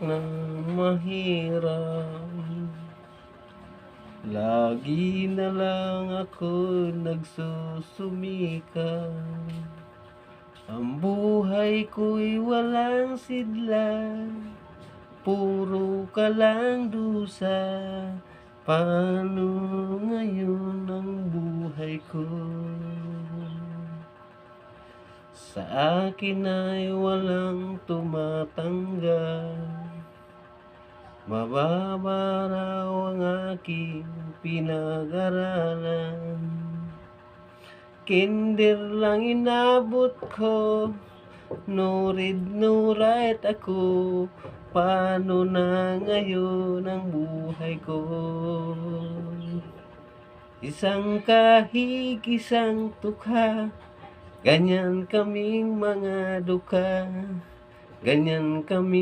ng mahirap. Lagi na lang ako nagsusumikap. Ang buhay ko'y walang sidlan, puro ka lang dusa. Paano ngayon ang buhay ko? Sa akin ay walang tumatanggap. Mababa raw ang aking pinag-aralan. Kinder lang inabot ko, no read no write ako. Paano na ngayon ang buhay ko? Isang kahig, isang tukha, ganyan kaming mga dukha, ganyan kami.